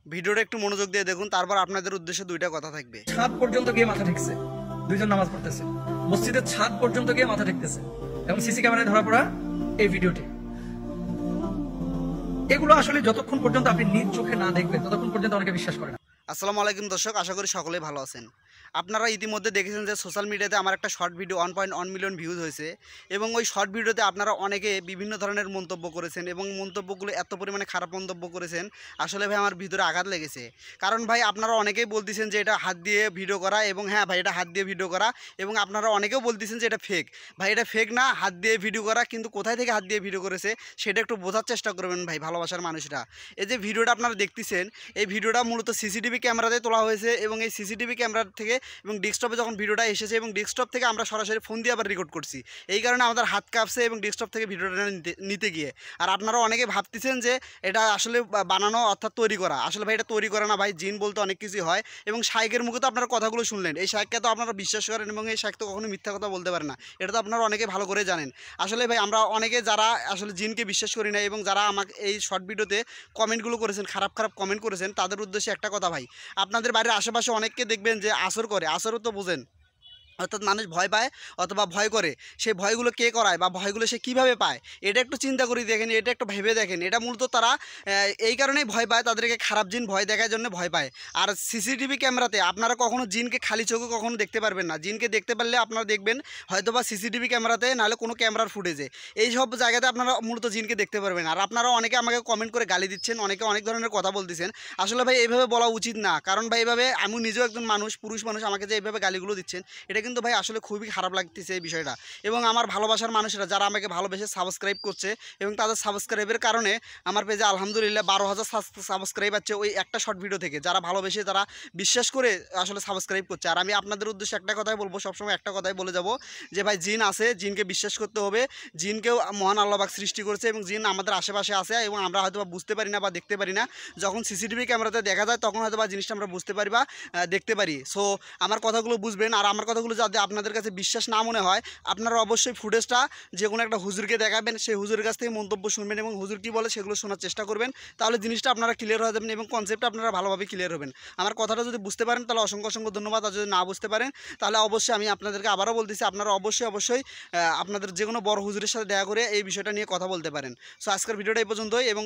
ভিডিওটা একটু মনোযোগ দিয়ে দেখুন, তারপর আপনাদের উদ্দেশ্যে দুইটা কথা থাকবে। ছাদ পর্যন্ত গিয়ে মাথা ঠেকছে, দুইজন নামাজ পড়তেছে, মসজিদের ছাদ পর্যন্ত গিয়ে মাথা ঠেকতেছে এবং সিসি ক্যামেরায় ধরা পড়া এই ভিডিওটি। এগুলো আসলে যতক্ষণ পর্যন্ত আপনি নিজ চোখে না দেখবেন ততক্ষণ পর্যন্ত অনেকে বিশ্বাস করে না। আসসালামু আলাইকুম দর্শক, আশা করি সকলেই ভালো আছেন। আপনারা ইতিমধ্যে দেখেছেন যে সোশ্যাল মিডিয়াতে আমার একটা শর্ট ভিডিও 1.1 মিলিয়ন ভিউজ হয়েছে এবং ওই শর্ট ভিডিওতে আপনারা অনেকে বিভিন্ন ধরনের মন্তব্য করেছেন এবং মন্তব্যগুলো এত পরিমাণে খারাপ মন্তব্য করেছেন, আসলে ভাই আমার ভিতরে আঘাত লেগেছে। কারণ ভাই আপনারা অনেকেই বলতেছেন যে এটা হাত দিয়ে ভিডিও করা, এবং হ্যাঁ ভাই এটা হাত দিয়ে ভিডিও করা, এবং আপনারা অনেকেও বলতেছেন যে এটা ফেক। ভাই এটা ফেক না, হাত দিয়ে ভিডিও করা, কিন্তু কোথায় থেকে হাত দিয়ে ভিডিও করেছে সেটা একটু বোঝার চেষ্টা করবেন ভাই ভালোবাসার মানুষরা। এই যে ভিডিওটা আপনারা দেখতেছেন, এই ভিডিওটা মূলত সিসিটিভি ক্যামেরাতে তোলা হয়েছে এবং এই সিসিটিভি ক্যামেরা থেকে এবং ডেস্কটপে যখন ভিডিওটা এসেছে এবং ডেস্কটপ থেকে আমরা সরাসরি ফোন দিয়ে আবার রেকর্ড করছি, এই কারণে আমাদের হাত কাঁপছে এবং ডেস্কটপ থেকে ভিডিওটা নিতে গিয়ে। আর আপনারা অনেকে ভাবতেছেন যে এটা আসলে বানানো অর্থাৎ তৈরি করা, আসলে ভাই এটা তৈরি করা না ভাই, জিন বলতে অনেক কিছুই হয়। এবং শাইকের মুখে তো আপনারা কথাগুলো শুনলেন, এই শাইককে তো আপনারা বিশ্বাস করেন এবং এই শাইক তো কখনো মিথ্যা কথা বলতে পারে না, এটা তো আপনারা অনেকে ভালো করে জানেন। আসলে ভাই আমরা অনেকে যারা আসলে জিনকে বিশ্বাস করি না এবং যারা আমাকে এই শর্ট ভিডিওতে কমেন্টগুলো করেছেন, খারাপ খারাপ কমেন্ট করেছেন, তাদের উদ্দেশ্যে একটা কথা ভাই, আপনাদের বাড়ির আশেপাশে অনেককে দেখবেন যে আসর করে, আসরও তো বোঝেন, অর্থাৎ মানুষ ভয় পায় অথবা ভয় করে, সেই ভয়গুলো কে করায় বা ভয়গুলো সে কীভাবে পায় এটা একটু চিন্তা করে দেখেন, এটা একটু ভেবে দেখেন। এটা মূলত তারা এই কারণেই ভয় পায়, তাদেরকে খারাপ জিন ভয় দেখার জন্য ভয় পায়। আর সিসিটিভি ক্যামেরাতে আপনারা কখনো জিনকে খালি চোখে কখনো দেখতে পারবেন না। জিনকে দেখতে পারলে আপনারা দেখবেন হয়তো বা সিসিটিভি ক্যামেরাতে, নাহলে কোনো ক্যামেরার ফুটেজে, এই সব জায়গাতে আপনারা মূলত জিনকে দেখতে পারবেন। আর আপনারা অনেকে আমাকে কমেন্ট করে গালি দিচ্ছেন, অনেকে অনেক ধরনের কথা বলতেছেন, আসলে ভাই এইভাবে বলা উচিত না। কারণ ভাই এইভাবে আমি নিজেও একজন মানুষ, পুরুষ মানুষ, আমাকে যে এইভাবে গালিগুলো দিচ্ছেন এটা কিন্তু ভাই আসলে খুবই খারাপ লাগতেছে এই বিষয়টা। এবং আমার ভালোবাসার মানুষেরা যারা আমাকে ভালোবেসে সাবস্ক্রাইব করছে এবং তাদের সাবস্ক্রাইবের কারণে আমার পেজে আলহামদুলিল্লাহ 12,000 সাবস্ক্রাইব আছে ওই একটা শর্ট ভিডিও থেকে, যারা ভালোবেসে, যারা বিশ্বাস করে আসলে সাবস্ক্রাইব করছে। আর আমি আপনাদের উদ্দেশ্যে একটা কথাই বলবো, সবসময় একটা কথাই বলে যাব যে ভাই জিন আছে, জিনকে বিশ্বাস করতে হবে। জিনকেও মহান আল্লাহ পাক সৃষ্টি করেছে এবং জিন আমাদের আশেপাশে আছে এবং আমরা হয়তো বা বুঝতে পারি না বা দেখতে পারি না। যখন সিসিটিভি ক্যামেরাতে দেখা যায় তখন হয়তো বা জিনিসটা আমরা বুঝতে পারি বা দেখতে পারি। সো আমার কথাগুলো বুঝবেন। আর আমার কথাগুলো যাতে আপনাদের কাছে বিশ্বাস না মনে হয়, আপনারা অবশ্যই ফুটেজটা যে কোনো একটা হুজুরকে দেখাবেন, সেই হুজুরের কাছ থেকে মন্তব্য শুনবেন এবং হুজুর কী বলে সেগুলো শোনার চেষ্টা করবেন। তাহলে জিনিসটা আপনারা ক্লিয়ার হয়ে যাবেন এবং কনসেপ্টটা আপনারা ভালোভাবে ক্লিয়ার হবেন। আমার কথাটা যদি বুঝতে পারেন তাহলে অসংখ্য অসংখ্য ধন্যবাদ, আর যদি না বুঝতে পারেন তাহলে অবশ্যই আমি আপনাদেরকে আবারও বলতেছি, আপনারা অবশ্যই আপনাদের যে কোনো বড় হুজুরের সাথে দেখা করে এই বিষয়টা নিয়ে কথা বলতে পারেন। সো আজকের ভিডিওটা এই পর্যন্তই এবং